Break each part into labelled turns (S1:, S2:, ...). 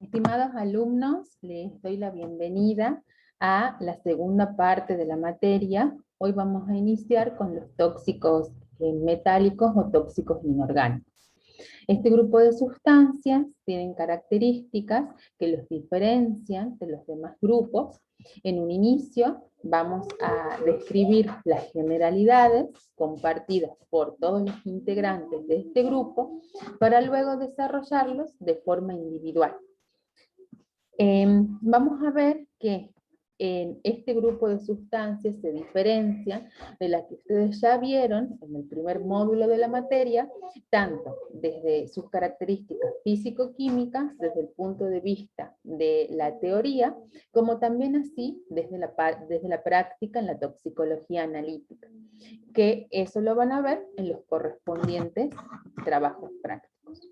S1: Estimados alumnos, les doy la bienvenida a la segunda parte de la materia. Hoy vamos a iniciar con los tóxicos metálicos o tóxicos inorgánicos. Este grupo de sustancias tienen características que los diferencian de los demás grupos. En un inicio vamos a describir las generalidades compartidas por todos los integrantes de este grupo para luego desarrollarlos de forma individual. Vamos a ver que en este grupo de sustancias se diferencian de las que ustedes ya vieron en el primer módulo de la materia, tanto desde sus características físico-químicas, desde el punto de vista de la teoría, como también así desde la práctica en la toxicología analítica, que eso lo van a ver en los correspondientes trabajos prácticos.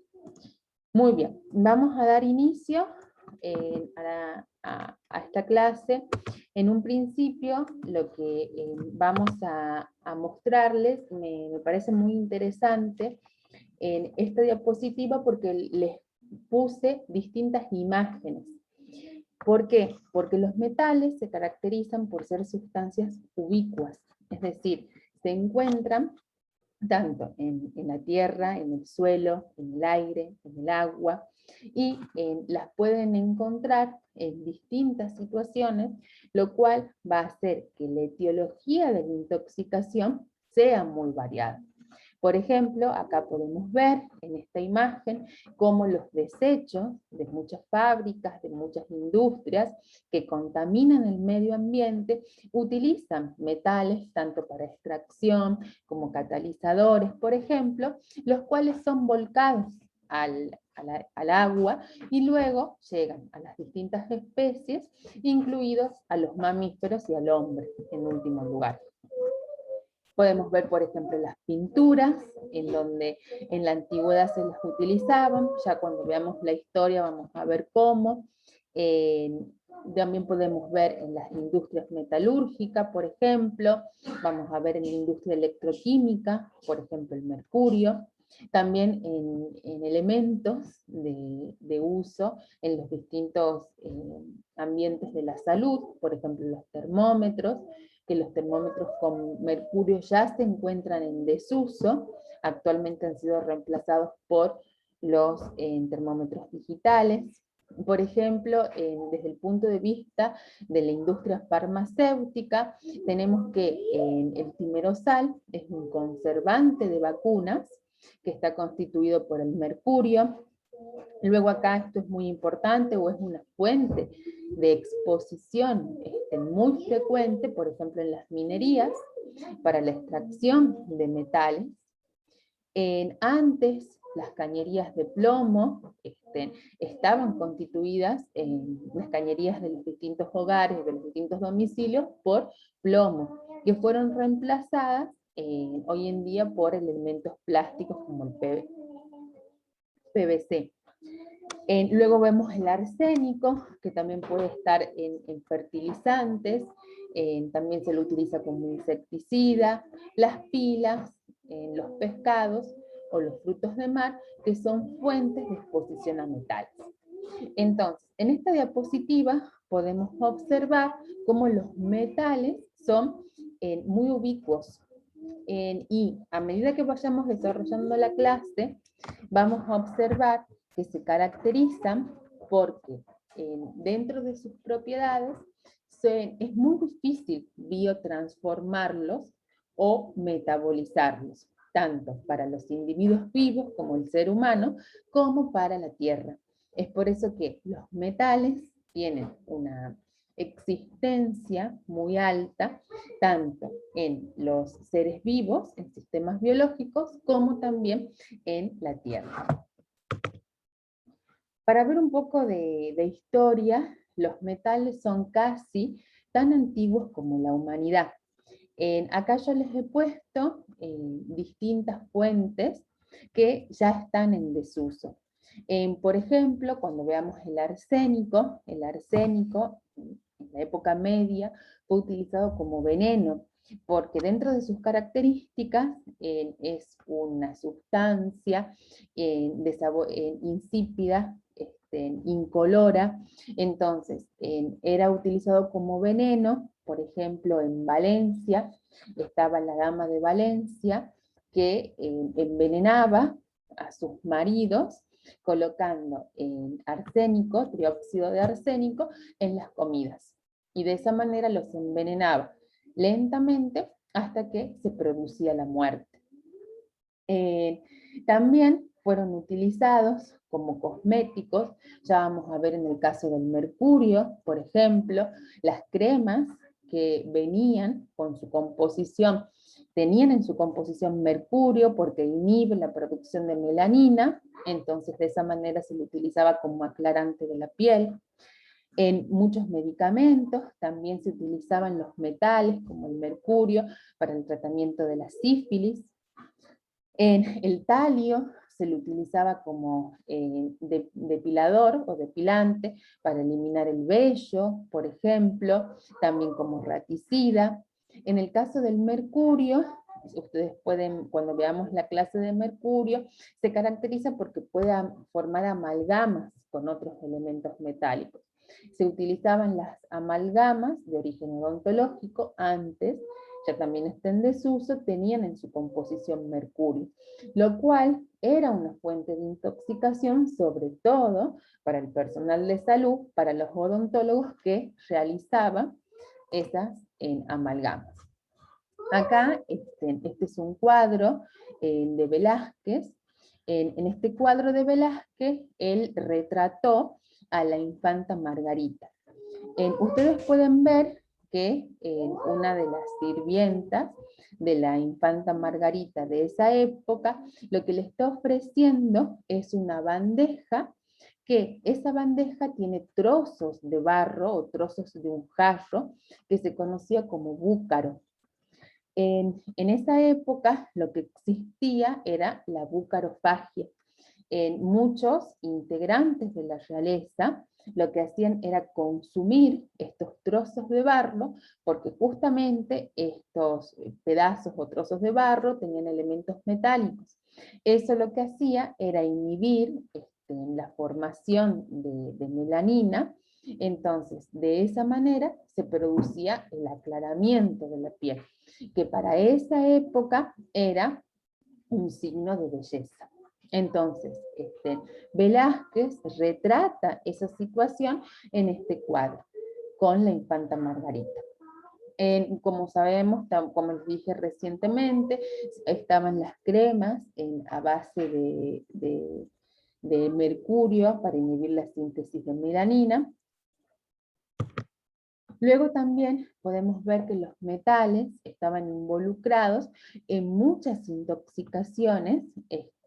S1: Muy bien, vamos a dar inicio a esta clase. En un principio, lo que vamos a mostrarles me parece muy interesante en esta diapositiva porque les puse distintas imágenes. ¿Por qué? Porque los metales se caracterizan por ser sustancias ubicuas, es decir, se encuentran tanto en la tierra, en el suelo, en el aire, en el agua, y las pueden encontrar en distintas situaciones, lo cual va a hacer que la etiología de la intoxicación sea muy variada. Por ejemplo, acá podemos ver en esta imagen cómo los desechos de muchas fábricas, de muchas industrias que contaminan el medio ambiente, utilizan metales tanto para extracción como catalizadores, por ejemplo, los cuales son volcados al agua y luego llegan a las distintas especies, incluidos a los mamíferos y al hombre en último lugar. Podemos ver, por ejemplo, las pinturas, en donde en la antigüedad se las utilizaban. Ya cuando veamos la historia vamos a ver cómo. También podemos ver en las industrias metalúrgicas, por ejemplo. Vamos a ver en la industria electroquímica, por ejemplo, el mercurio. También en elementos de uso en los distintos ambientes de la salud, por ejemplo, los termómetros, que los termómetros con mercurio ya se encuentran en desuso, actualmente han sido reemplazados por los termómetros digitales. Por ejemplo, desde el punto de vista de la industria farmacéutica, tenemos que el timerosal es un conservante de vacunas, que está constituido por el mercurio. Luego acá esto es muy importante, o es una fuente de exposición muy frecuente, por ejemplo en las minerías, para la extracción de metales. Antes las cañerías de plomo estaban constituidas en las cañerías de los distintos hogares, de los distintos domicilios, por plomo, que fueron reemplazadas hoy en día por elementos plásticos como el PVC. Luego vemos el arsénico, que también puede estar en fertilizantes, también se lo utiliza como insecticida, las pilas, los pescados o los frutos de mar, que son fuentes de exposición a metales. Entonces, en esta diapositiva podemos observar cómo los metales son muy ubicuos, y a medida que vayamos desarrollando la clase, vamos a observar que se caracterizan porque dentro de sus propiedades es muy difícil biotransformarlos o metabolizarlos, tanto para los individuos vivos como el ser humano, como para la Tierra. Es por eso que los metales tienen una existencia muy alta, tanto en los seres vivos, en sistemas biológicos, como también en la Tierra. Para ver un poco de historia, los metales son casi tan antiguos como la humanidad. Acá yo les he puesto distintas fuentes que ya están en desuso. Por ejemplo, cuando veamos el arsénico en la época media fue utilizado como veneno, porque dentro de sus características es una sustancia de sabor insípida, incolora. Entonces, era utilizado como veneno, por ejemplo, en Valencia, estaba la dama de Valencia, que envenenaba a sus maridos colocando arsénico, trióxido de arsénico, en las comidas. Y de esa manera los envenenaba lentamente hasta que se producía la muerte. También fueron utilizados como cosméticos, ya vamos a ver en el caso del mercurio, por ejemplo, las cremas que venían con su composición, tenían en su composición mercurio porque inhibe la producción de melanina, entonces de esa manera se lo utilizaba como aclarante de la piel. En muchos medicamentos también se utilizaban los metales, como el mercurio, para el tratamiento de la sífilis. En el talio se lo utilizaba como depilador o depilante para eliminar el vello, por ejemplo, también como raticida. En el caso del mercurio, ustedes pueden, cuando veamos la clase de mercurio, se caracteriza porque puede formar amalgamas con otros elementos metálicos. Se utilizaban las amalgamas de origen odontológico antes, ya también está en desuso, tenían en su composición mercurio, lo cual era una fuente de intoxicación, sobre todo para el personal de salud, para los odontólogos que realizaban esas amalgamas. Acá, este es un cuadro de Velázquez. En este cuadro de Velázquez, él retrató a la infanta Margarita. Ustedes pueden ver que una de las sirvientas de la infanta Margarita de esa época, lo que le está ofreciendo es una bandeja, que esa bandeja tiene trozos de barro o trozos de un jarro que se conocía como búcaro. En esa época lo que existía era la bucarofagia. Muchos integrantes de la realeza lo que hacían era consumir estos trozos de barro, porque justamente estos pedazos o trozos de barro tenían elementos metálicos. Eso lo que hacía era inhibir la formación de melanina, entonces de esa manera se producía el aclaramiento de la piel, que para esa época era un signo de belleza. Entonces, Velázquez retrata esa situación en este cuadro, con la infanta Margarita. Como sabemos, como les dije recientemente, estaban las cremas a base de mercurio para inhibir la síntesis de melanina. Luego también podemos ver que los metales estaban involucrados en muchas intoxicaciones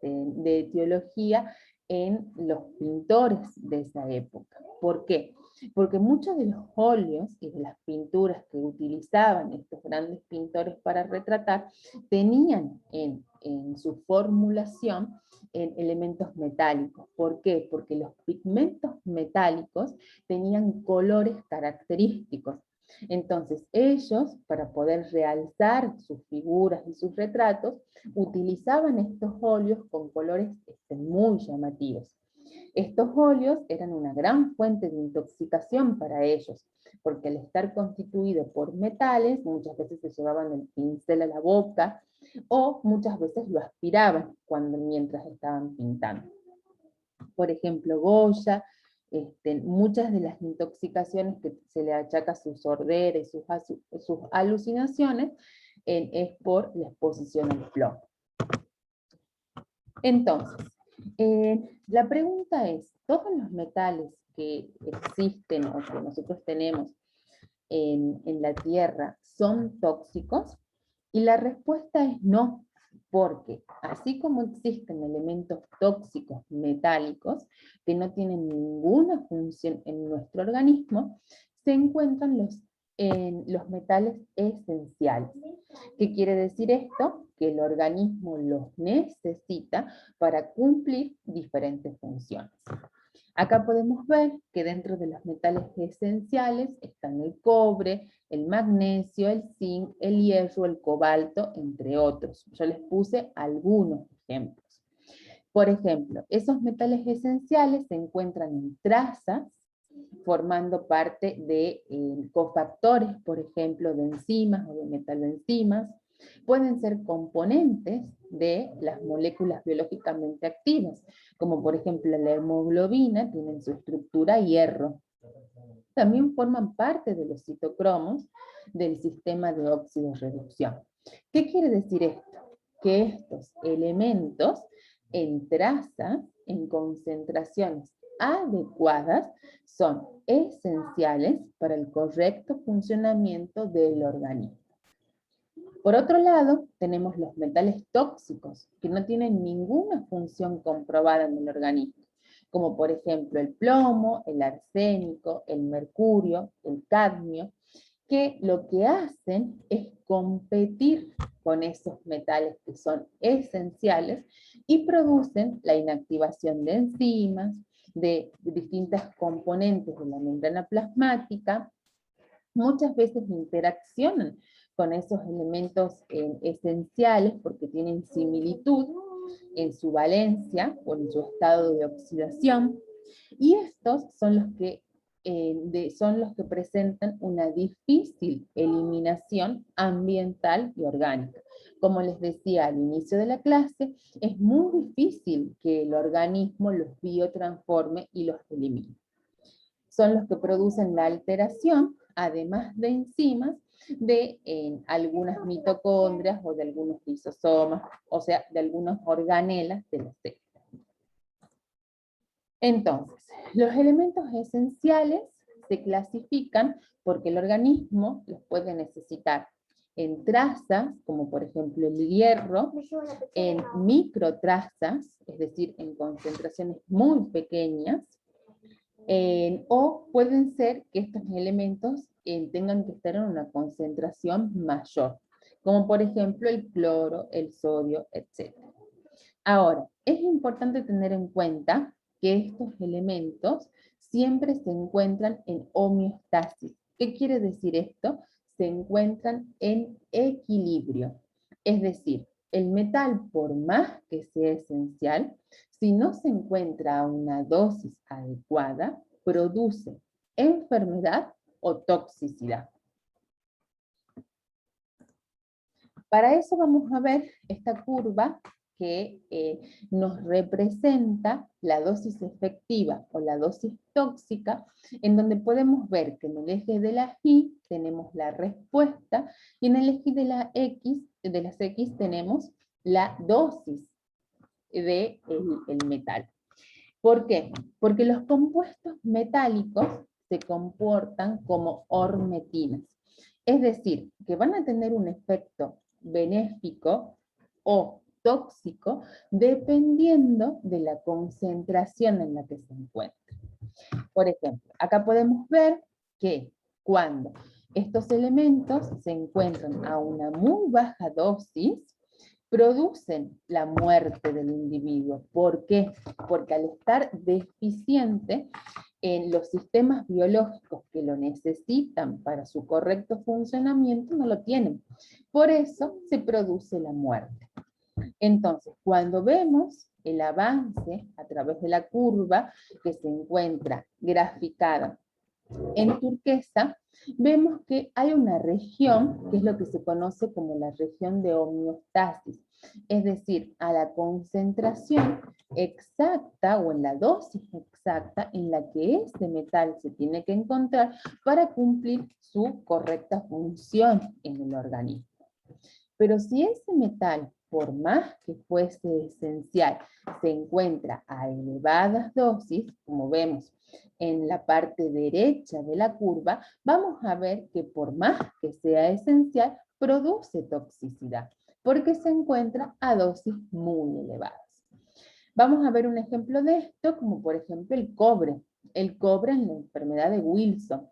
S1: de etiología en los pintores de esa época. ¿Por qué? Porque muchos de los óleos y de las pinturas que utilizaban estos grandes pintores para retratar tenían en su formulación elementos metálicos. ¿Por qué? Porque los pigmentos metálicos tenían colores característicos. Entonces ellos, para poder realzar sus figuras y sus retratos, utilizaban estos óleos con colores muy llamativos. Estos óleos eran una gran fuente de intoxicación para ellos, porque al estar constituido por metales, muchas veces se llevaban el pincel a la boca, o muchas veces lo aspiraban mientras estaban pintando. Por ejemplo, Goya, muchas de las intoxicaciones que se le achaca a su sordera y sus alucinaciones es por la exposición al plomo. Entonces, la pregunta es, ¿todos los metales que existen o que nosotros tenemos en la Tierra son tóxicos? Y la respuesta es no, porque así como existen elementos tóxicos metálicos que no tienen ninguna función en nuestro organismo, se encuentran los metales esenciales. ¿Qué quiere decir esto? Que el organismo los necesita para cumplir diferentes funciones. Acá podemos ver que dentro de los metales esenciales están el cobre, el magnesio, el zinc, el hierro, el cobalto, entre otros. Yo les puse algunos ejemplos. Por ejemplo, esos metales esenciales se encuentran en trazas, formando parte de cofactores, por ejemplo, de enzimas o de metaloenzimas. Pueden ser componentes de las moléculas biológicamente activas, como por ejemplo la hemoglobina, tiene en su estructura hierro. También forman parte de los citocromos del sistema de óxido-reducción. ¿Qué quiere decir esto? Que estos elementos en trazas, en concentraciones adecuadas, son esenciales para el correcto funcionamiento del organismo. Por otro lado, tenemos los metales tóxicos, que no tienen ninguna función comprobada en el organismo, como por ejemplo el plomo, el arsénico, el mercurio, el cadmio, que lo que hacen es competir con esos metales que son esenciales y producen la inactivación de enzimas, de distintas componentes de la membrana plasmática. Muchas veces interaccionan con esos elementos esenciales porque tienen similitud en su valencia o en su estado de oxidación, y estos son los que presentan una difícil eliminación ambiental y orgánica. Como les decía al inicio de la clase, es muy difícil que el organismo los biotransforme y los elimine. Son los que producen la alteración, además de enzimas, de algunas mitocondrias o de algunos lisosomas, o sea, de algunas organelas de las células. Entonces, los elementos esenciales se clasifican porque el organismo los puede necesitar en trazas, como por ejemplo el hierro, en microtrazas, es decir, en concentraciones muy pequeñas, o pueden ser que estos elementos tengan que estar en una concentración mayor, como por ejemplo el cloro, el sodio, etc. Ahora, es importante tener en cuenta que estos elementos siempre se encuentran en homeostasis. ¿Qué quiere decir esto? Se encuentran en equilibrio. Es decir, el metal, por más que sea esencial, si no se encuentra a una dosis adecuada, produce enfermedad o toxicidad. Para eso vamos a ver esta curva que nos representa la dosis efectiva o la dosis tóxica, en donde podemos ver que en el eje de la Y tenemos la respuesta, y en el eje de las X tenemos la dosis del metal. ¿Por qué? Porque los compuestos metálicos se comportan como ormetinas. Es decir, que van a tener un efecto benéfico o tóxico dependiendo de la concentración en la que se encuentra. Por ejemplo, acá podemos ver que cuando estos elementos se encuentran a una muy baja dosis, producen la muerte del individuo. ¿Por qué? Porque al estar deficiente en los sistemas biológicos que lo necesitan para su correcto funcionamiento, no lo tienen. Por eso se produce la muerte. Entonces, cuando vemos el avance a través de la curva que se encuentra graficada en turquesa, vemos que hay una región que es lo que se conoce como la región de homeostasis, es decir, a la concentración exacta o en la dosis exacta en la que este metal se tiene que encontrar para cumplir su correcta función en el organismo. Pero si ese metal, por más que fuese esencial, se encuentra a elevadas dosis, como vemos en la parte derecha de la curva, vamos a ver que por más que sea esencial, produce toxicidad, porque se encuentra a dosis muy elevadas. Vamos a ver un ejemplo de esto, como por ejemplo el cobre. El cobre en la enfermedad de Wilson.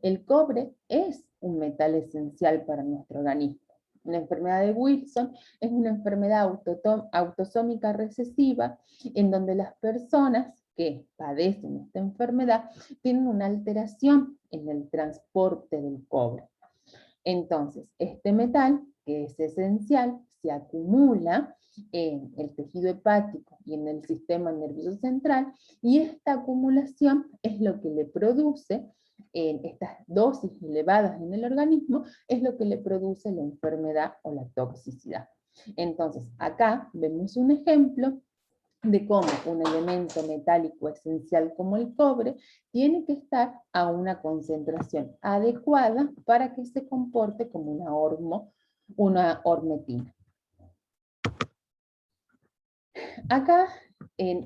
S1: El cobre es un metal esencial para nuestro organismo. La enfermedad de Wilson es una enfermedad autosómica recesiva en donde las personas que padecen esta enfermedad tienen una alteración en el transporte del cobre. Entonces, este metal, que es esencial, se acumula en el tejido hepático y en el sistema nervioso central, y esta acumulación es lo que le produce, en estas dosis elevadas en el organismo, es lo que le produce la enfermedad o la toxicidad. Entonces, acá vemos un ejemplo de cómo un elemento metálico esencial como el cobre tiene que estar a una concentración adecuada para que se comporte como una hormetina. Acá,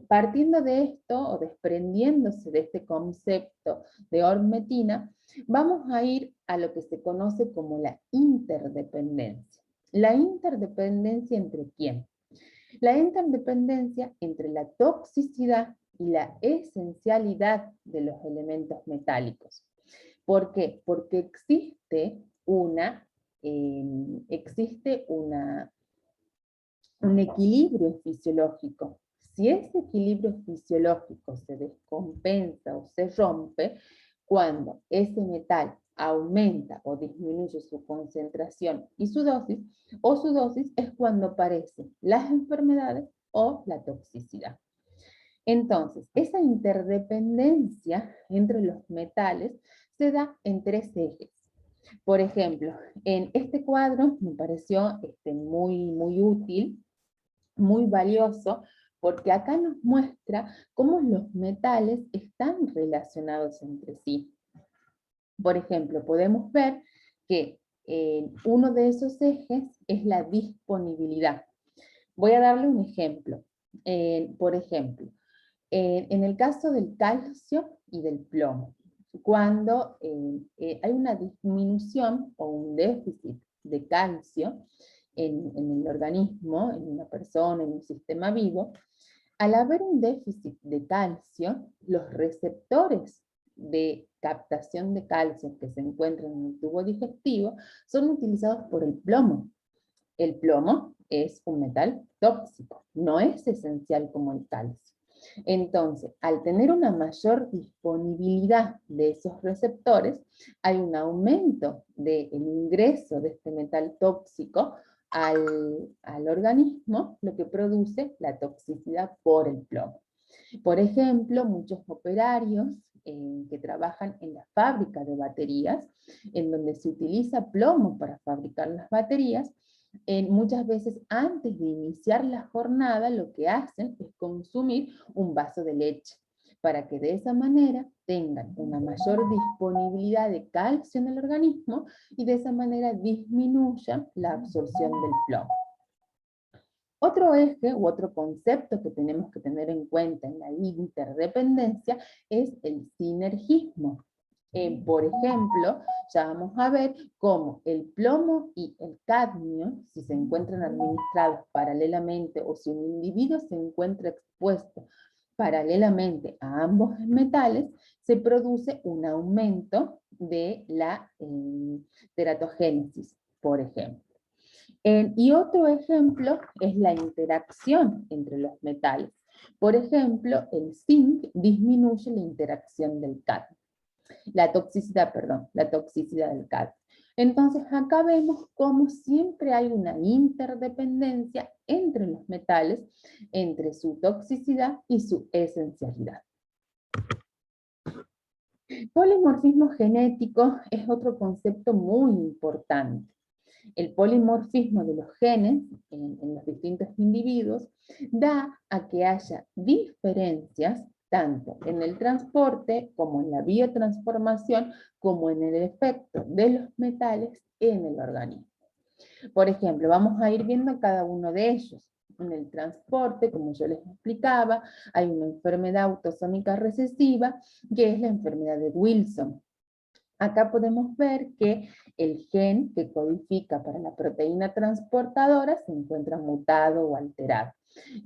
S1: partiendo de esto, o desprendiéndose de este concepto de hormetina, vamos a ir a lo que se conoce como la interdependencia. ¿La interdependencia entre quién? La interdependencia entre la toxicidad y la esencialidad de los elementos metálicos. ¿Por qué? Porque existe un equilibrio fisiológico. Si ese equilibrio fisiológico se descompensa o se rompe, cuando ese metal aumenta o disminuye su concentración y su dosis es cuando aparecen las enfermedades o la toxicidad. Entonces, esa interdependencia entre los metales se da en tres ejes. Por ejemplo, en este cuadro me pareció muy útil, muy valioso, porque acá nos muestra cómo los metales están relacionados entre sí. Por ejemplo, podemos ver que uno de esos ejes es la disponibilidad. Voy a darle un ejemplo. Por ejemplo, en el caso del calcio y del plomo, cuando hay una disminución o un déficit de calcio en el organismo, en una persona, en un sistema vivo, al haber un déficit de calcio, los receptores de captación de calcio que se encuentran en el tubo digestivo son utilizados por el plomo. El plomo es un metal tóxico, no es esencial como el calcio. Entonces, al tener una mayor disponibilidad de esos receptores, hay un aumento del ingreso de este metal tóxico al organismo, lo que produce la toxicidad por el plomo. Por ejemplo, muchos operarios que trabajan en la fábrica de baterías, en donde se utiliza plomo para fabricar las baterías, muchas veces antes de iniciar la jornada lo que hacen es consumir un vaso de leche, para que de esa manera tengan una mayor disponibilidad de calcio en el organismo y de esa manera disminuyan la absorción del plomo. Otro eje u otro concepto que tenemos que tener en cuenta en la interdependencia es el sinergismo. Por ejemplo, ya vamos a ver cómo el plomo y el cadmio, si se encuentran administrados paralelamente o si un individuo se encuentra expuesto paralelamente a ambos metales, se produce un aumento de la teratogénesis, por ejemplo. Y otro ejemplo es la interacción entre los metales. Por ejemplo, el zinc disminuye la interacción del cadmio. La toxicidad del cadmio. Entonces acá vemos cómo siempre hay una interdependencia entre los metales, entre su toxicidad y su esencialidad. Polimorfismo genético es otro concepto muy importante. El polimorfismo de los genes en los distintos individuos da a que haya diferencias tanto en el transporte como en la biotransformación como en el efecto de los metales en el organismo. Por ejemplo, vamos a ir viendo cada uno de ellos. En el transporte, como yo les explicaba, hay una enfermedad autosómica recesiva que es la enfermedad de Wilson. Acá podemos ver que el gen que codifica para la proteína transportadora se encuentra mutado o alterado.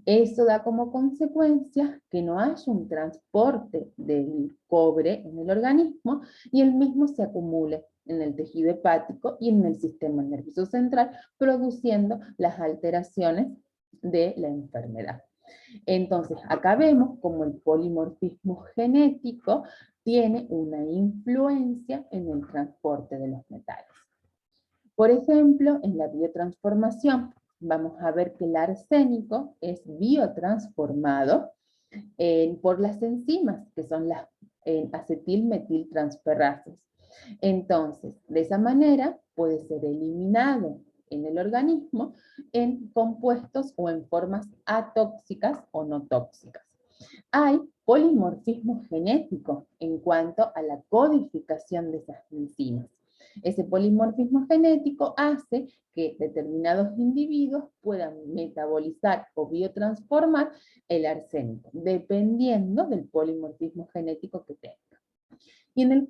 S1: Eso da como consecuencia que no haya un transporte del cobre en el organismo y el mismo se acumule en el tejido hepático y en el sistema nervioso central, produciendo las alteraciones de la enfermedad. Entonces, acá vemos como el polimorfismo genético tiene una influencia en el transporte de los metales. Por ejemplo, en la biotransformación vamos a ver que el arsénico es biotransformado por las enzimas, que son las acetilmetiltransferases. Entonces, de esa manera puede ser eliminado en el organismo en compuestos o en formas atóxicas o no tóxicas. Hay polimorfismo genético en cuanto a la codificación de esas enzimas. Ese polimorfismo genético hace que determinados individuos puedan metabolizar o biotransformar el arsénico, dependiendo del polimorfismo genético que tenga. Y en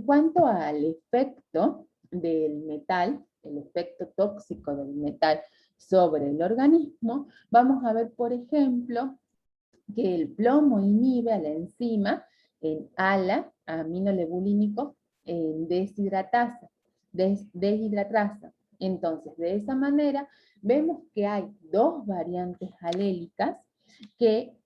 S1: cuanto al efecto del metal, el efecto tóxico del metal sobre el organismo, vamos a ver, por ejemplo, que el plomo inhibe a la enzima en ALA, aminolebulínico, en deshidratasa. Entonces, de esa manera, vemos que hay dos variantes alélicas que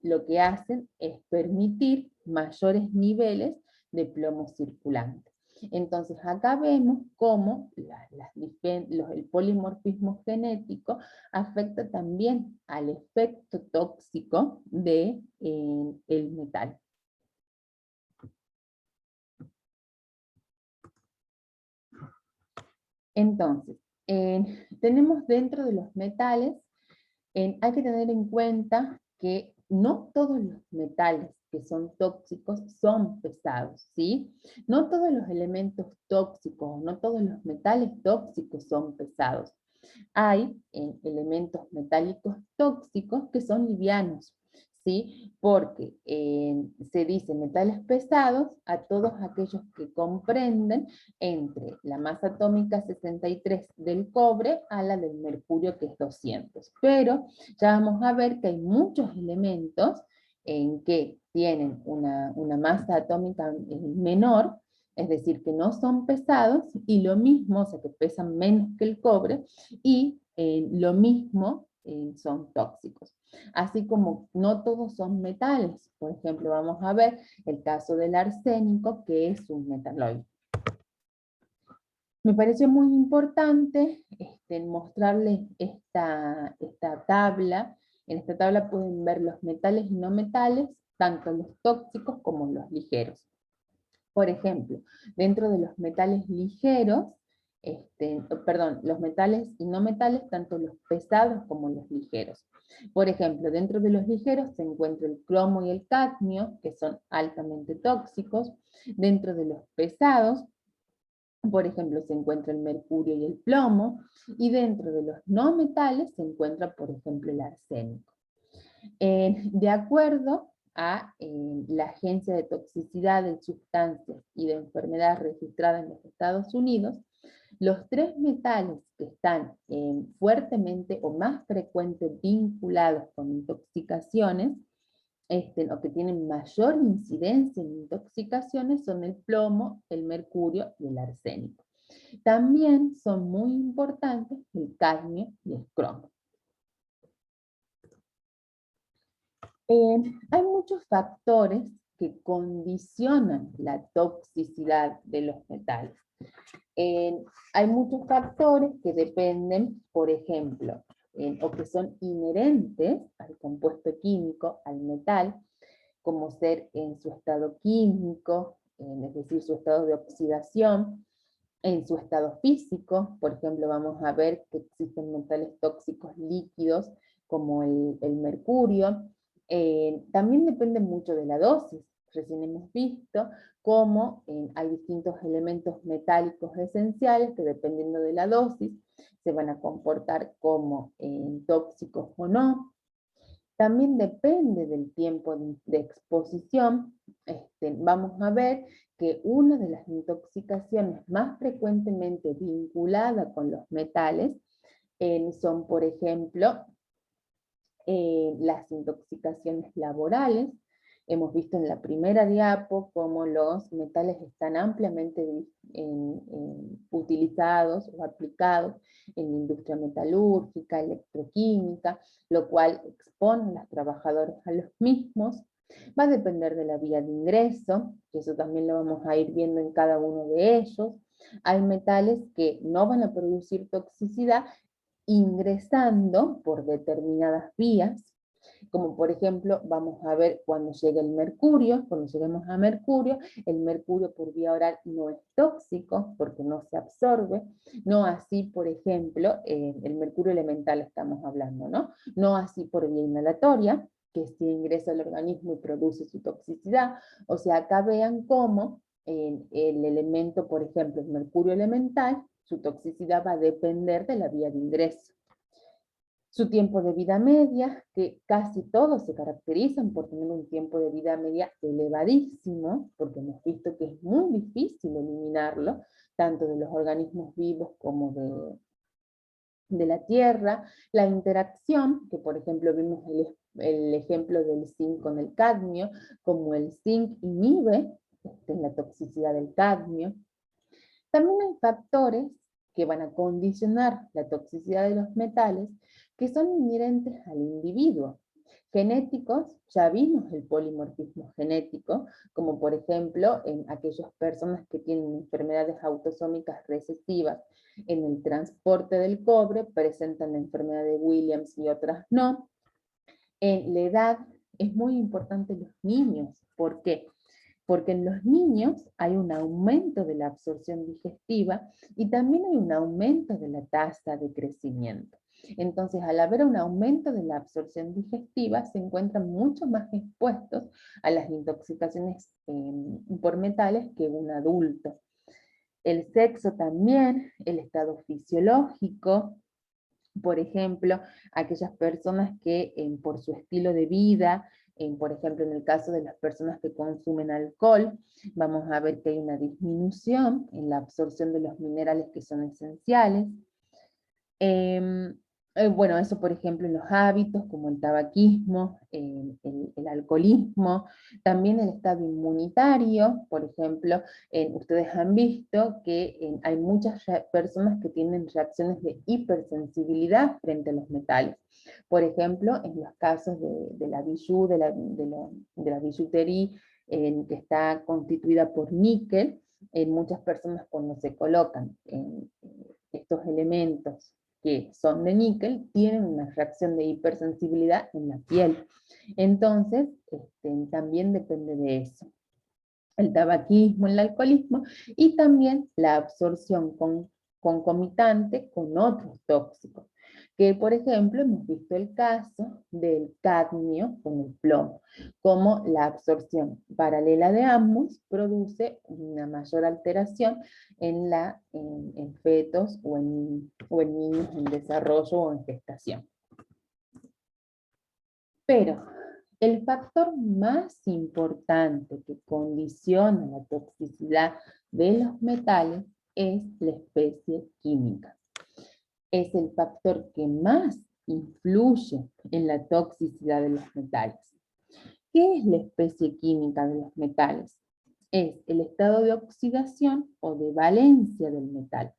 S1: lo que hacen es permitir mayores niveles de plomo circulante. Entonces acá vemos cómo el polimorfismo genético afecta también al efecto tóxico de el metal. Entonces, tenemos dentro de los metales, hay que tener en cuenta que no todos los metales que son tóxicos son pesados, ¿sí? No todos los elementos tóxicos, no todos los metales tóxicos son pesados. Hay elementos metálicos tóxicos que son livianos, ¿sí? Porque se dice metales pesados a todos aquellos que comprenden entre la masa atómica 63 del cobre a la del mercurio, que es 200. Pero ya vamos a ver que hay muchos elementos en que tienen una masa atómica menor, es decir, que no son pesados, y lo mismo, o sea, que pesan menos que el cobre, y lo mismo son tóxicos. Así como no todos son metales. Por ejemplo, vamos a ver el caso del arsénico, que es un metaloide. Me pareció muy importante mostrarles esta tabla. En esta tabla pueden ver los metales y no metales, tanto los tóxicos como los ligeros. Por ejemplo, dentro de los metales ligeros, los metales y no metales, tanto los pesados como los ligeros. Por ejemplo, dentro de los ligeros se encuentra el cromo y el cadmio, que son altamente tóxicos. Dentro de los pesados, por ejemplo, se encuentra el mercurio y el plomo. Y dentro de los no metales se encuentra, por ejemplo, el arsénico. De acuerdo a la Agencia de Toxicidad de Sustancias y de Enfermedades registrada en los Estados Unidos, los 3 metales que están fuertemente o más frecuentes vinculados con intoxicaciones, o que tienen mayor incidencia en intoxicaciones, son el plomo, el mercurio y el arsénico. También son muy importantes el cadmio y el cromo. Hay muchos factores que condicionan la toxicidad de los metales. Hay muchos factores que dependen, por ejemplo, o que son inherentes al compuesto químico, al metal, como ser en su estado químico, es decir, su estado de oxidación, en su estado físico. Por ejemplo, vamos a ver que existen metales tóxicos líquidos, como el mercurio. También depende mucho de la dosis. Recién hemos visto cómo hay distintos elementos metálicos esenciales que, dependiendo de la dosis, se van a comportar como tóxicos o no. También depende del tiempo de exposición. Vamos a ver que una de las intoxicaciones más frecuentemente vinculadas con los metales son, por ejemplo, las intoxicaciones laborales. Hemos visto en la primera diapo cómo los metales están ampliamente utilizados o aplicados en la industria metalúrgica, electroquímica, lo cual expone a los trabajadores a los mismos. Va a depender de la vía de ingreso, que eso también lo vamos a ir viendo en cada uno de ellos. Hay metales que no van a producir toxicidad, ingresando por determinadas vías, como por ejemplo, vamos a ver cuando llegue el mercurio, cuando lleguemos a mercurio, el mercurio por vía oral no es tóxico porque no se absorbe, no así, por ejemplo, el mercurio elemental estamos hablando, ¿no? No así por vía inhalatoria, que sí ingresa al organismo y produce su toxicidad. O sea, acá vean cómo el elemento, por ejemplo, el mercurio elemental, su toxicidad va a depender de la vía de ingreso. Su tiempo de vida media, que casi todos se caracterizan por tener un tiempo de vida media elevadísimo, porque hemos visto que es muy difícil eliminarlo, tanto de los organismos vivos como de la Tierra. La interacción, que por ejemplo vimos el ejemplo del zinc con el cadmio, como el zinc inhibe la toxicidad del cadmio. También hay factores que van a condicionar la toxicidad de los metales que son inherentes al individuo. Genéticos, ya vimos el polimorfismo genético, como por ejemplo en aquellas personas que tienen enfermedades autosómicas recesivas en el transporte del cobre, presentan la enfermedad de Williams y otras no. En la edad es muy importante los niños. ¿Por qué? Porque en los niños hay un aumento de la absorción digestiva y también hay un aumento de la tasa de crecimiento. Entonces, al haber un aumento de la absorción digestiva, se encuentran mucho más expuestos a las intoxicaciones por metales que un adulto. El sexo también, el estado fisiológico, por ejemplo, aquellas personas que por su estilo de vida, por ejemplo, en el caso de las personas que consumen alcohol, vamos a ver que hay una disminución en la absorción de los minerales que son esenciales. Bueno, eso por ejemplo en los hábitos, como el tabaquismo, el alcoholismo, también el estado inmunitario, por ejemplo, ustedes han visto que hay muchas personas que tienen reacciones de hipersensibilidad frente a los metales. Por ejemplo, en los casos de la bijou, de la billutería que está constituida por níquel, muchas personas cuando se colocan estos elementos que son de níquel, tienen una reacción de hipersensibilidad en la piel. Entonces, también depende de eso. El tabaquismo, el alcoholismo y también la absorción concomitante con otros tóxicos. Que por ejemplo hemos visto el caso del cadmio con el plomo, como la absorción paralela de ambos produce una mayor alteración en fetos o en niños en desarrollo o en gestación. Pero el factor más importante que condiciona la toxicidad de los metales es la especie química. Es el factor que más influye en la toxicidad de los metales. ¿Qué es la especie química de los metales? Es el estado de oxidación o de valencia del metal.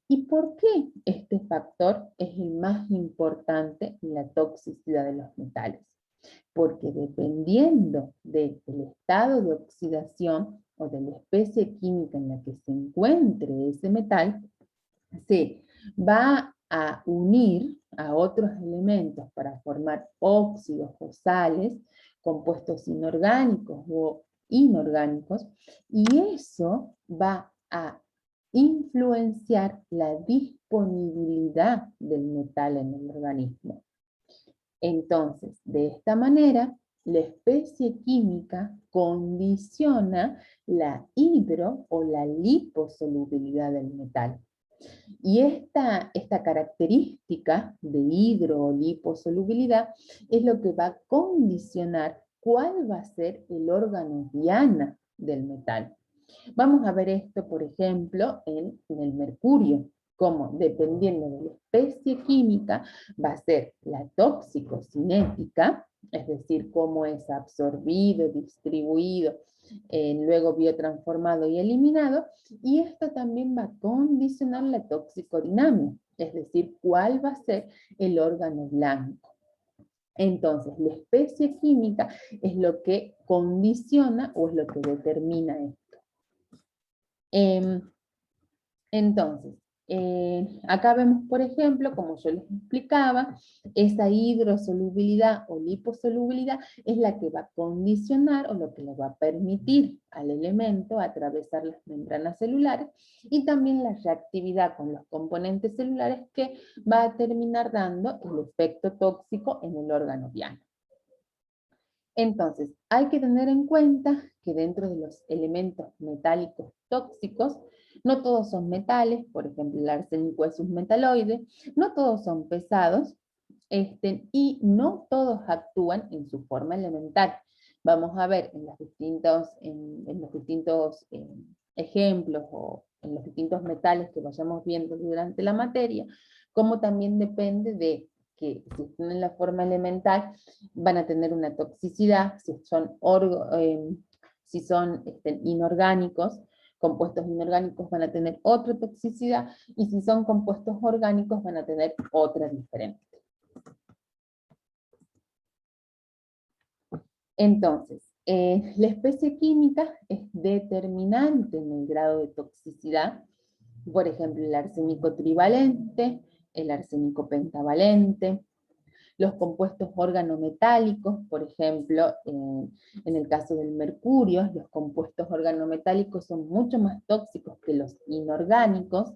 S1: ¿Y por qué este factor es el más importante en la toxicidad de los metales? Porque dependiendo del estado de oxidación o de la especie química en la que se encuentre ese metal, se va a unir a otros elementos para formar óxidos o sales, compuestos inorgánicos o inorgánicos, y eso va a influenciar la disponibilidad del metal en el organismo. Entonces, de esta manera, la especie química condiciona la hidro o la liposolubilidad del metal. Y esta característica de hidro o liposolubilidad es lo que va a condicionar cuál va a ser el órgano diana del metal. Vamos a ver esto, por ejemplo, en el mercurio, como dependiendo de la especie química va a ser la toxicocinética, es decir, cómo es absorbido, distribuido, luego biotransformado y eliminado, y esto también va a condicionar la toxicodinamia, es decir, cuál va a ser el órgano blanco. Entonces, la especie química es lo que condiciona o es lo que determina esto. Entonces, Acá vemos, por ejemplo, como yo les explicaba, esa hidrosolubilidad o liposolubilidad es la que va a condicionar o lo que le va a permitir al elemento atravesar las membranas celulares, y también la reactividad con los componentes celulares que va a terminar dando el efecto tóxico en el órgano diana. Entonces, hay que tener en cuenta que dentro de los elementos metálicos tóxicos, no todos son metales, por ejemplo, el arsénico es un metaloide, no todos son pesados, y no todos actúan en su forma elemental. Vamos a ver en los distintos ejemplos o en los distintos metales que vayamos viendo durante la materia, cómo también depende de que si están en la forma elemental van a tener una toxicidad, si son inorgánicos, compuestos inorgánicos van a tener otra toxicidad, y si son compuestos orgánicos van a tener otra diferente. Entonces, la especie química es determinante en el grado de toxicidad. Por ejemplo, el arsénico trivalente, el arsénico pentavalente, los compuestos organometálicos, por ejemplo, en el caso del mercurio, los compuestos organometálicos son mucho más tóxicos que los inorgánicos.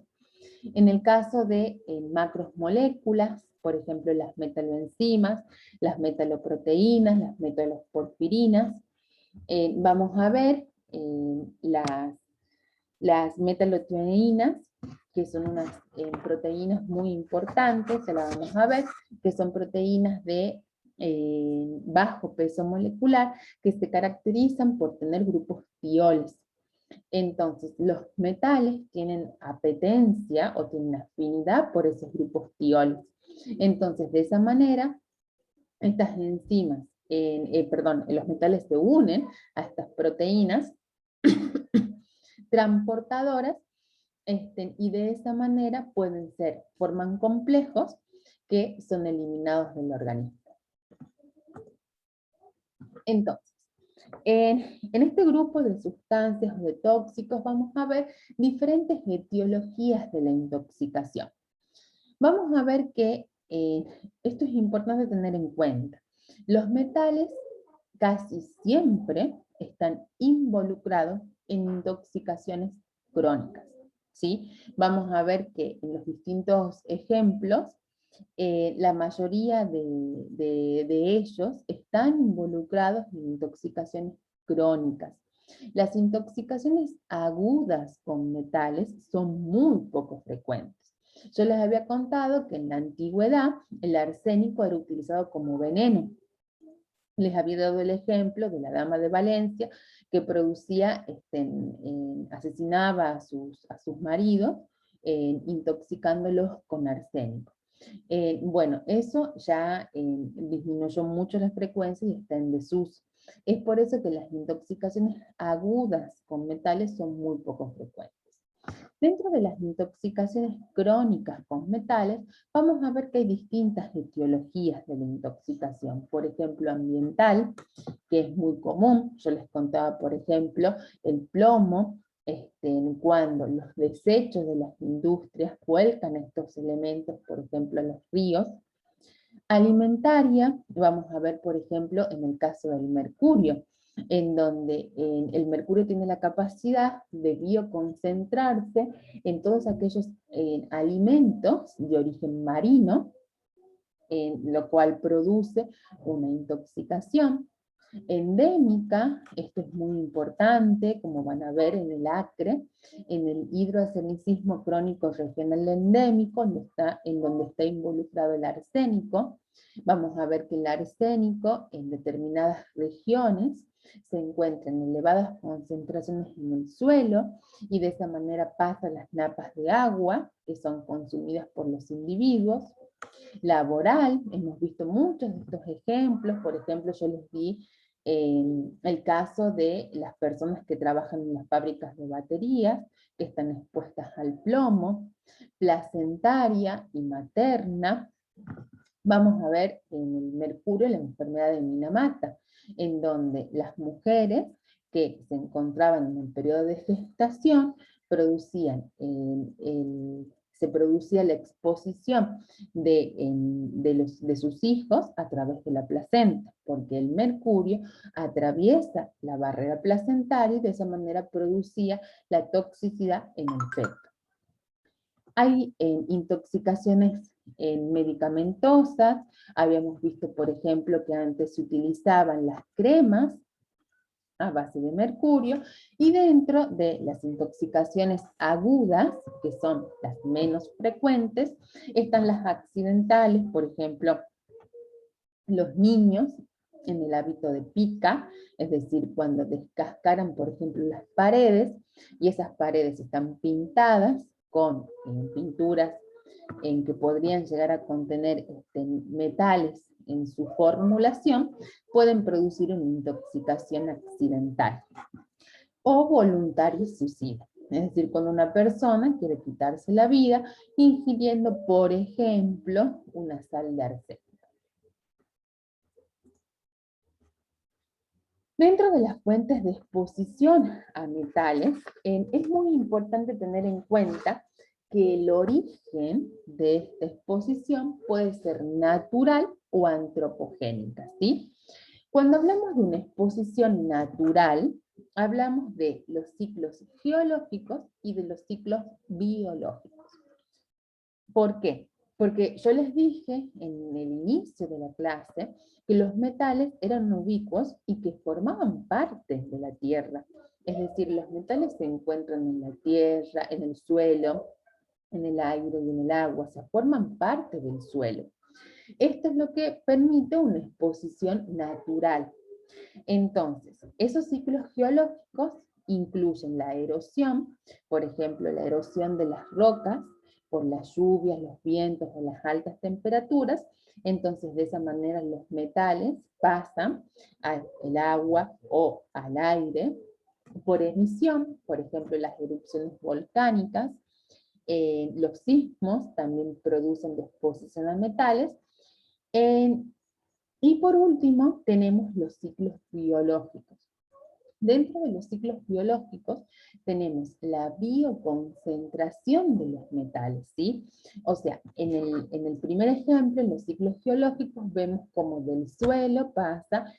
S1: En el caso de macromoléculas, por ejemplo, las metaloenzimas, las metaloproteínas, las metaloporfirinas, vamos a ver las metalotioninas, que son unas proteínas muy importantes, se las vamos a ver, que son proteínas de bajo peso molecular, que se caracterizan por tener grupos tioles. Entonces, los metales tienen apetencia o tienen afinidad por esos grupos tioles. Entonces, de esa manera, estas enzimas, los metales se unen a estas proteínas transportadoras, y de esa manera forman complejos que son eliminados del organismo. Entonces, en este grupo de sustancias o de tóxicos vamos a ver diferentes etiologías de la intoxicación. Vamos a ver que esto es importante tener en cuenta. Los metales casi siempre están involucrados en intoxicaciones crónicas, ¿sí? Vamos a ver que en los distintos ejemplos, la mayoría de ellos están involucrados en intoxicaciones crónicas. Las intoxicaciones agudas con metales son muy poco frecuentes. Yo les había contado que en la antigüedad el arsénico era utilizado como veneno. Les había dado el ejemplo de la dama de Valencia que asesinaba a sus maridos, intoxicándolos con arsénico. Bueno, eso ya disminuyó mucho la frecuencia y está en desuso. Es por eso que las intoxicaciones agudas con metales son muy poco frecuentes. Dentro de las intoxicaciones crónicas con metales, vamos a ver que hay distintas etiologías de la intoxicación. Por ejemplo, ambiental, que es muy común. Yo les contaba, por ejemplo, el plomo, cuando los desechos de las industrias vuelcan estos elementos, por ejemplo, a los ríos. Alimentaria, vamos a ver, por ejemplo, en el caso del mercurio, en donde el mercurio tiene la capacidad de bioconcentrarse en todos aquellos alimentos de origen marino, lo cual produce una intoxicación. Endémica, esto es muy importante, como van a ver en el ACRE, en el hidroarcenicismo crónico regional endémico, en donde está involucrado el arsénico. Vamos a ver que el arsénico en determinadas regiones se encuentra en elevadas concentraciones en el suelo, y de esa manera pasa a las napas de agua, que son consumidas por los individuos. Laboral, hemos visto muchos de estos ejemplos. Por ejemplo, yo les di el caso de las personas que trabajan en las fábricas de baterías, que están expuestas al plomo. Placentaria y materna. Vamos a ver en el mercurio la enfermedad de Minamata, en donde las mujeres que se encontraban en el periodo de gestación producían se producía la exposición de sus hijos a través de la placenta, porque el mercurio atraviesa la barrera placentaria y de esa manera producía la toxicidad en el feto. Hay intoxicaciones medicamentosas. Habíamos visto, por ejemplo, que antes se utilizaban las cremas a base de mercurio, y dentro de las intoxicaciones agudas, que son las menos frecuentes, están las accidentales, por ejemplo, los niños en el hábito de pica, es decir, cuando descascaran, por ejemplo, las paredes, y esas paredes están pintadas con pinturas en que podrían llegar a contener metales en su formulación, pueden producir una intoxicación accidental o voluntaria suicida. Es decir, cuando una persona quiere quitarse la vida ingiriendo, por ejemplo, una sal de arsénico. Dentro de las fuentes de exposición a metales, es muy importante tener en cuenta que el origen de esta exposición puede ser natural o antropogénica, ¿sí? Cuando hablamos de una exposición natural, hablamos de los ciclos geológicos y de los ciclos biológicos. ¿Por qué? Porque yo les dije en el inicio de la clase que los metales eran ubicuos y que formaban parte de la Tierra. Es decir, los metales se encuentran en la Tierra, en el suelo, en el aire y en el agua, o sea, forman parte del suelo. Esto es lo que permite una exposición natural. Entonces, esos ciclos geológicos incluyen la erosión, por ejemplo, la erosión de las rocas, por las lluvias, los vientos o las altas temperaturas. Entonces, de esa manera los metales pasan al agua o al aire por emisión, por ejemplo, las erupciones volcánicas. Los sismos también producen exposición a metales. Y por último, tenemos los ciclos biológicos. Dentro de los ciclos biológicos tenemos la bioconcentración de los metales, ¿sí? O sea, en el primer ejemplo, en los ciclos geológicos, vemos cómo del suelo pasa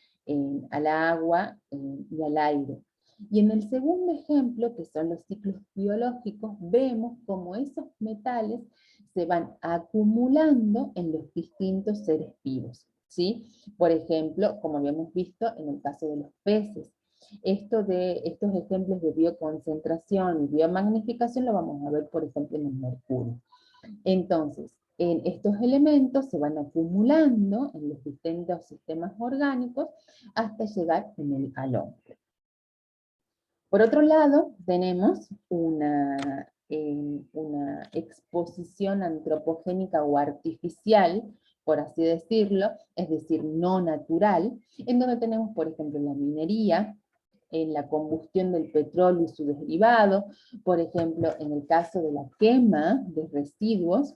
S1: al agua y al aire. Y en el segundo ejemplo, que son los ciclos biológicos, vemos cómo esos metales se van acumulando en los distintos seres vivos, ¿sí? Por ejemplo, como habíamos visto en el caso de los peces. Estos ejemplos de bioconcentración y biomagnificación lo vamos a ver, por ejemplo, en el mercurio. Entonces, estos elementos se van acumulando en los distintos sistemas orgánicos hasta llegar al hombre. Por otro lado, tenemos una exposición antropogénica o artificial, por así decirlo, es decir, no natural, en donde tenemos, por ejemplo, la minería, en la combustión del petróleo y su derivado, por ejemplo, en el caso de la quema de residuos,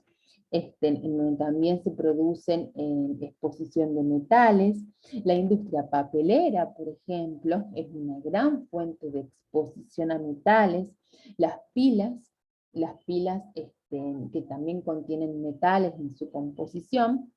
S1: en donde también se producen exposición de metales. La industria papelera, por ejemplo, es una gran fuente de exposición a metales. Las pilas que también contienen metales en su composición,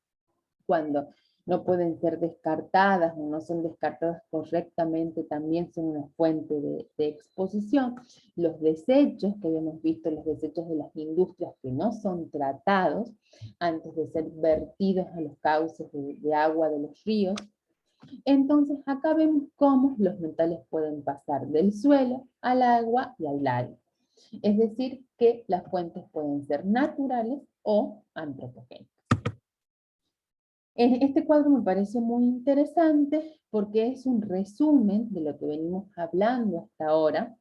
S1: cuando no pueden ser descartadas o no son descartadas correctamente, también son una fuente de exposición. Los desechos que habíamos visto, los desechos de las industrias que no son tratados antes de ser vertidos a los cauces de agua de los ríos. Entonces acá vemos cómo los metales pueden pasar del suelo al agua y al aire. Es decir, que las fuentes pueden ser naturales o antropogénicas. Este cuadro me parece muy interesante porque es un resumen de lo que venimos hablando hasta ahora.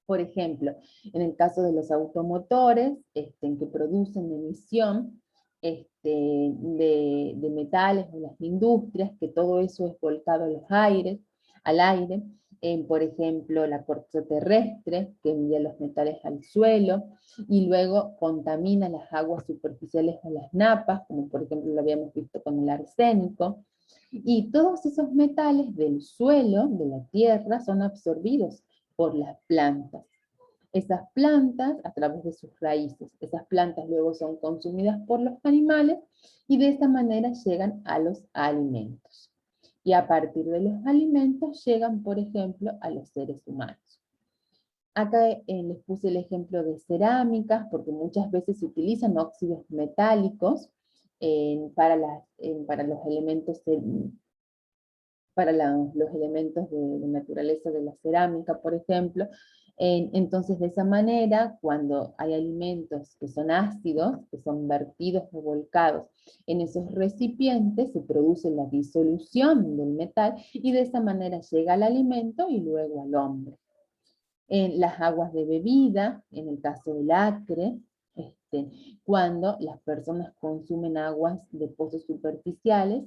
S1: Por ejemplo, en el caso de los automotores, en que producen emisión de metales o las industrias, que todo eso es volcado al aire. Por ejemplo, la corteza terrestre, que envía los metales al suelo, y luego contamina las aguas superficiales o las napas, como por ejemplo lo habíamos visto con el arsénico. Y todos esos metales del suelo, de la tierra, son absorbidos por las plantas. esas plantas a través de sus raíces. Esas plantas luego son consumidas por los animales y de esta manera llegan a los alimentos. Y a partir de los alimentos llegan, por ejemplo, a los seres humanos. Acá les puse el ejemplo de cerámicas, porque muchas veces se utilizan óxidos metálicos para los elementos los elementos de naturaleza de la cerámica, por ejemplo. Entonces, de esa manera, cuando hay alimentos que son ácidos, que son vertidos o volcados en esos recipientes, se produce la disolución del metal y de esa manera llega al alimento y luego al hombre. En las aguas de bebida, en el caso del Acre, cuando las personas consumen aguas de pozos superficiales,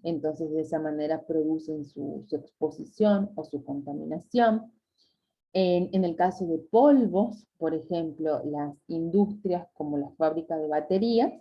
S1: entonces de esa manera producen su exposición o su contaminación. En el caso de polvos, por ejemplo, las industrias como la fábrica de baterías,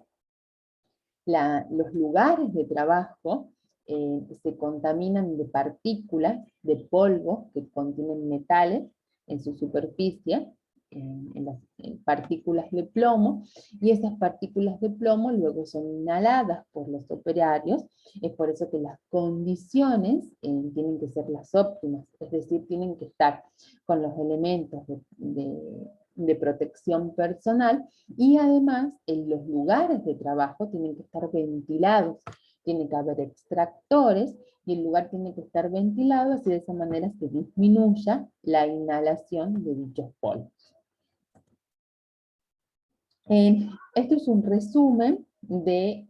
S1: los lugares de trabajo se contaminan de partículas de polvo que contienen metales en su superficie, en las partículas de plomo, y esas partículas de plomo luego son inhaladas por los operarios. Es por eso que las condiciones tienen que ser las óptimas, es decir, tienen que estar con los elementos de protección personal, y además en los lugares de trabajo tienen que estar ventilados, tiene que haber extractores, y el lugar tiene que estar ventilado, así de esa manera se disminuya la inhalación de dichos polvos. Esto es un resumen de...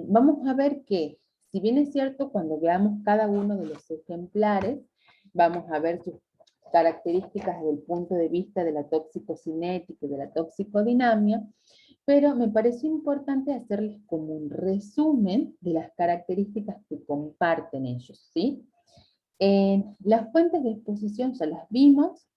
S1: vamos a ver que, si bien es cierto, cuando veamos cada uno de los ejemplares, vamos a ver sus características desde el punto de vista de la toxicocinética y de la toxicodinamia, pero me pareció importante hacerles como un resumen de las características que comparten ellos, ¿sí? Las fuentes de exposición ya las vimos.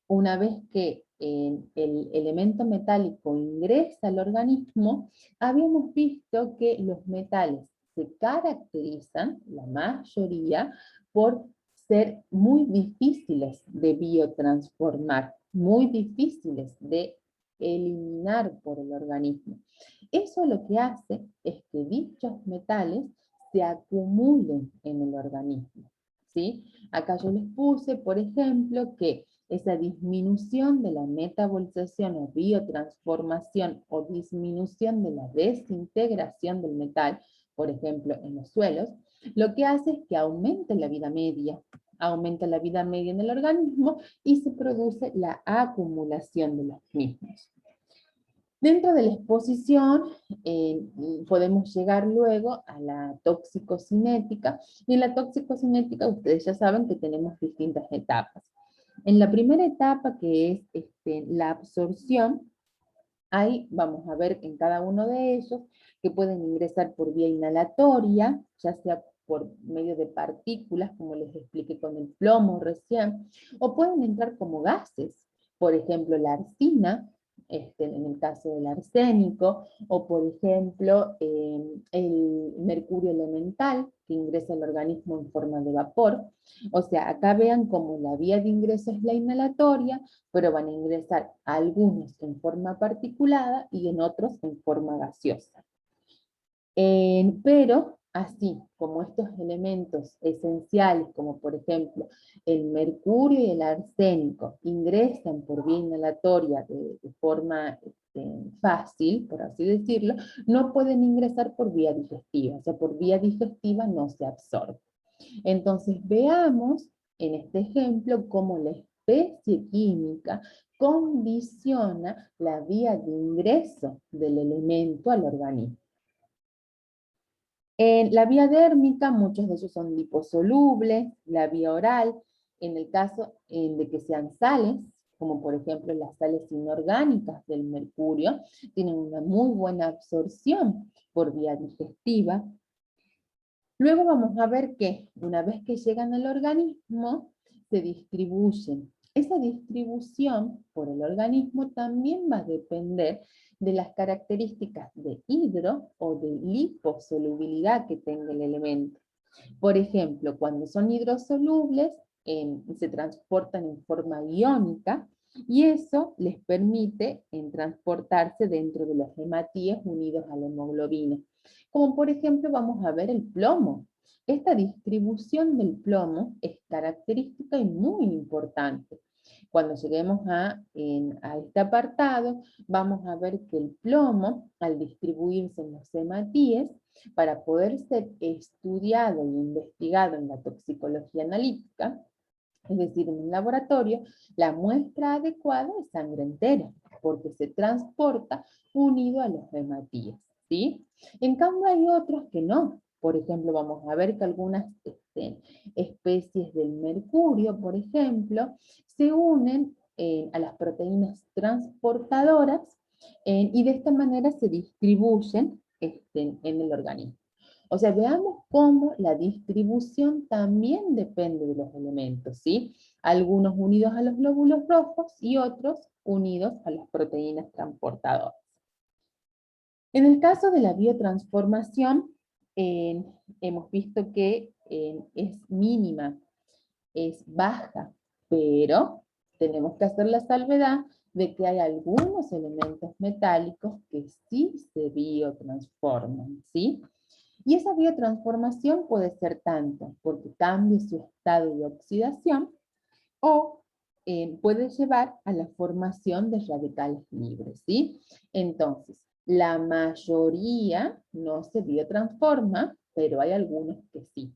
S1: Una vez que el elemento metálico ingresa al organismo, habíamos visto que los metales se caracterizan, la mayoría, por ser muy difíciles de biotransformar, muy difíciles de eliminar por el organismo. Eso lo que hace es que dichos metales se acumulen en el organismo, ¿sí? Acá yo les puse, por ejemplo, que esa disminución de la metabolización o biotransformación o disminución de la desintegración del metal, por ejemplo, en los suelos, lo que hace es que aumente la vida media, aumenta la vida media en el organismo y se produce la acumulación de los mismos. Dentro de la exposición podemos llegar luego a la toxicocinética, y en la toxicocinética ustedes ya saben que tenemos distintas etapas. En la primera etapa, que es la absorción, ahí vamos a ver en cada uno de ellos que pueden ingresar por vía inhalatoria, ya sea por medio de partículas, como les expliqué con el plomo recién, o pueden entrar como gases, por ejemplo la arsina, en el caso del arsénico, o por ejemplo el mercurio elemental, que ingresa al organismo en forma de vapor. O sea, acá vean cómo la vía de ingreso es la inhalatoria, pero van a ingresar algunos en forma particulada y en otros en forma gaseosa. Pero así como estos elementos esenciales, como por ejemplo el mercurio y el arsénico, ingresan por vía inhalatoria de forma fácil, por así decirlo, no pueden ingresar por vía digestiva, o sea, por vía digestiva no se absorbe. Entonces veamos en este ejemplo cómo la especie química condiciona la vía de ingreso del elemento al organismo. En la vía dérmica, muchos de ellos son liposolubles, la vía oral, en el caso de que sean sales, como por ejemplo las sales inorgánicas del mercurio, tienen una muy buena absorción por vía digestiva. Luego vamos a ver que una vez que llegan al organismo, se distribuyen. Esa distribución por el organismo también va a depender de las características de hidro o de liposolubilidad que tenga el elemento. Por ejemplo, cuando son hidrosolubles, se transportan en forma iónica, y eso les permite transportarse dentro de los hematíes unidos a la hemoglobina. Como por ejemplo vamos a ver el plomo. Esta distribución del plomo es característica y muy importante. Cuando lleguemos a este apartado, vamos a ver que el plomo, al distribuirse en los hematíes, para poder ser estudiado e investigado en la toxicología analítica, es decir, en un laboratorio, la muestra adecuada es sangre entera, porque se transporta unido a los hematíes, ¿sí? En cambio hay otros que no. Por ejemplo, vamos a ver que algunas especies del mercurio, por ejemplo, se unen a las proteínas transportadoras y de esta manera se distribuyen en el organismo. O sea, veamos cómo la distribución también depende de los elementos, ¿sí? Algunos unidos a los glóbulos rojos y otros unidos a las proteínas transportadoras. En el caso de la biotransformación, hemos visto que es mínima, es baja, pero tenemos que hacer la salvedad de que hay algunos elementos metálicos que sí se biotransforman, ¿sí? Y esa biotransformación puede ser tanto porque cambie su estado de oxidación o puede llevar a la formación de radicales libres, ¿sí? Entonces, la mayoría no se biotransforma, pero hay algunos que sí.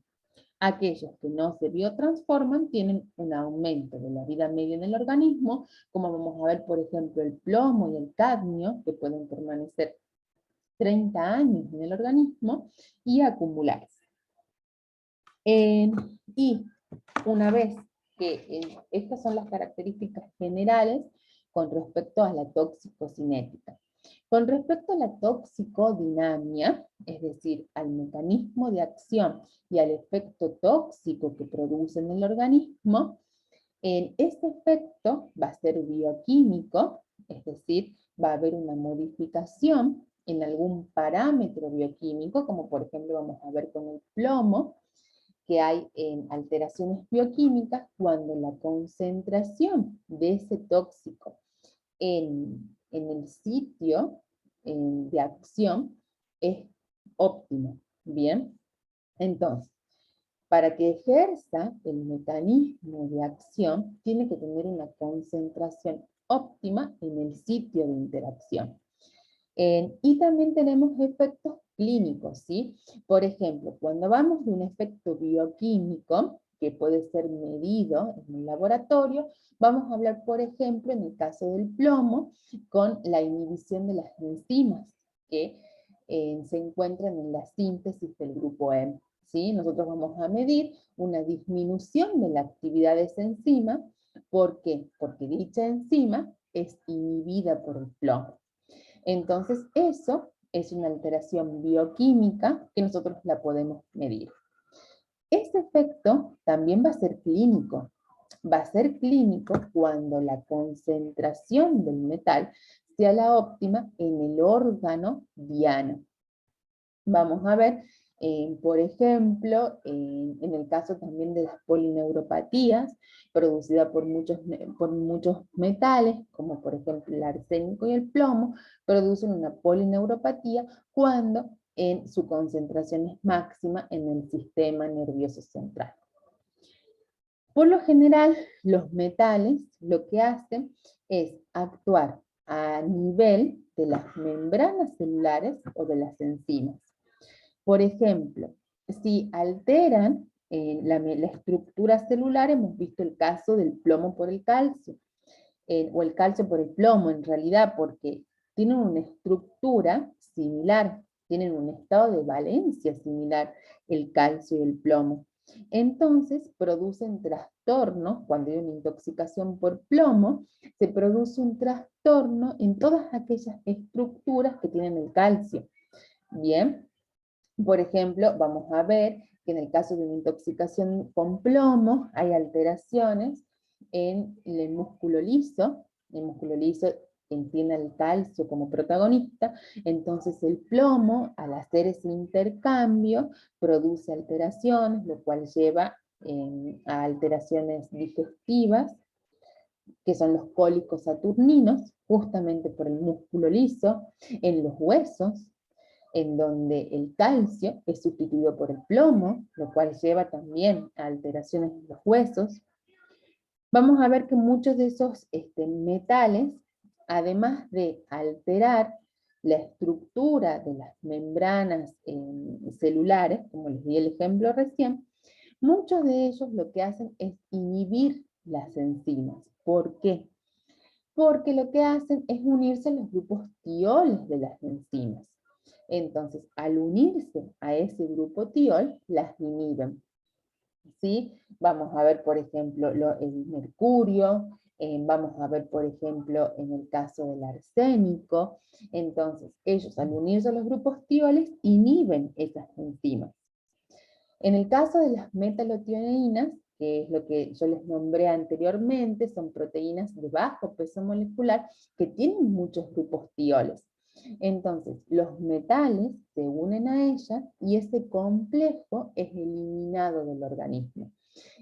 S1: Aquellos que no se biotransforman tienen un aumento de la vida media en el organismo, como vamos a ver, por ejemplo, el plomo y el cadmio, que pueden permanecer 30 años en el organismo y acumularse. Y una vez que estas son las características generales con respecto a la toxicocinética. Con respecto a la toxicodinamia, es decir, al mecanismo de acción y al efecto tóxico que produce en el organismo, este efecto va a ser bioquímico, es decir, va a haber una modificación en algún parámetro bioquímico, como por ejemplo vamos a ver con el plomo, que hay alteraciones bioquímicas cuando la concentración de ese tóxico en el sitio de acción es óptimo, ¿bien? Entonces, para que ejerza el mecanismo de acción, tiene que tener una concentración óptima en el sitio de interacción. Y también tenemos efectos clínicos, ¿sí? Por ejemplo, cuando vamos de un efecto bioquímico, que puede ser medido en un laboratorio, vamos a hablar, por ejemplo, en el caso del plomo, con la inhibición de las enzimas que se encuentran en la síntesis del grupo M. ¿Sí? Nosotros vamos a medir una disminución de la actividad de esa enzima. ¿Por qué? Porque dicha enzima es inhibida por el plomo. Entonces, eso es una alteración bioquímica que nosotros la podemos medir. Este efecto también va a ser clínico. Va a ser clínico cuando la concentración del metal sea la óptima en el órgano diano. Vamos a ver, por ejemplo, en el caso también de las polineuropatías, producidas por muchos metales, como por ejemplo el arsénico y el plomo, producen una polineuropatía cuando su concentración es máxima en el sistema nervioso central. Por lo general, los metales lo que hacen es actuar a nivel de las membranas celulares o de las enzimas. Por ejemplo, si alteran la estructura celular, hemos visto el caso del plomo por el calcio, o el calcio por el plomo en realidad, porque tienen una estructura similar, tienen un estado de valencia similar el calcio y el plomo. Entonces producen trastornos, cuando hay una intoxicación por plomo, se produce un trastorno en todas aquellas estructuras que tienen el calcio. Bien. Por ejemplo, vamos a ver que en el caso de una intoxicación con plomo hay alteraciones en el músculo liso. El músculo liso tiene el calcio como protagonista, entonces el plomo, al hacer ese intercambio, produce alteraciones, lo cual lleva a alteraciones digestivas, que son los cólicos saturninos, justamente por el músculo liso, en los huesos, en donde el calcio es sustituido por el plomo, lo cual lleva también a alteraciones en los huesos. Vamos a ver que muchos de esos metales, además de alterar la estructura de las membranas celulares, como les di el ejemplo recién, muchos de ellos lo que hacen es inhibir las enzimas. ¿Por qué? Porque lo que hacen es unirse a los grupos tioles de las enzimas. Entonces, al unirse a ese grupo tiol, las inhiben. ¿Sí? Vamos a ver, por ejemplo, el mercurio, vamos a ver, por ejemplo, en el caso del arsénico. Entonces, ellos al unirse a los grupos tioles, inhiben esas enzimas. En el caso de las metalotioninas, que es lo que yo les nombré anteriormente, son proteínas de bajo peso molecular que tienen muchos grupos tioles. Entonces, los metales se unen a ellas y ese complejo es eliminado del organismo.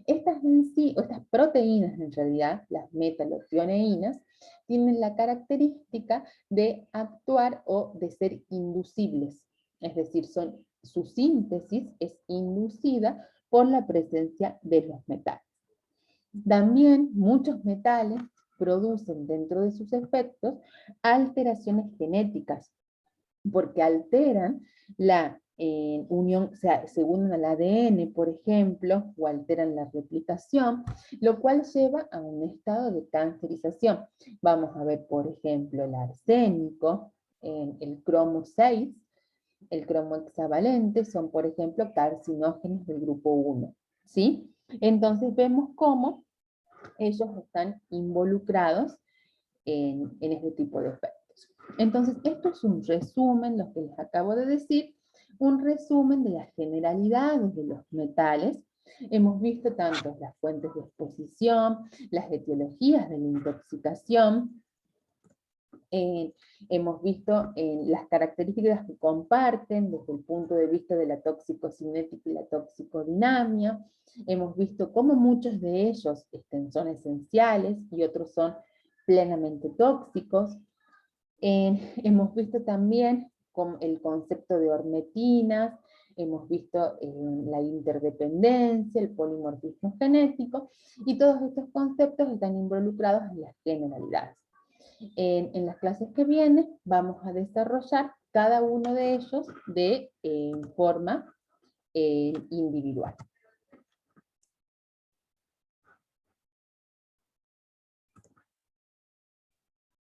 S1: Estas proteínas, en realidad, las metalotioneínas, tienen la característica de actuar o de ser inducibles, es decir, su síntesis es inducida por la presencia de los metales. También muchos metales producen dentro de sus efectos alteraciones genéticas, porque alteran la unión, o sea, se unen al ADN, por ejemplo, o alteran la replicación, lo cual lleva a un estado de cancerización. Vamos a ver, por ejemplo, el arsénico, el cromo 6, el cromo hexavalente, son, por ejemplo, carcinógenos del grupo 1, ¿sí? Entonces vemos cómo ellos están involucrados en este tipo de efectos. Entonces, esto es un resumen, lo que les acabo de decir, un resumen de las generalidades de los metales. Hemos visto tanto las fuentes de exposición, las etiologías de la intoxicación, hemos visto las características que comparten desde el punto de vista de la toxicocinética y la toxicodinamia. Hemos visto cómo muchos de ellos son esenciales y otros son plenamente tóxicos. Hemos visto también el concepto de hormetinas, hemos visto la interdependencia, el polimorfismo genético, y todos estos conceptos están involucrados en las generalidades. En las clases que vienen vamos a desarrollar cada uno de ellos de forma individual.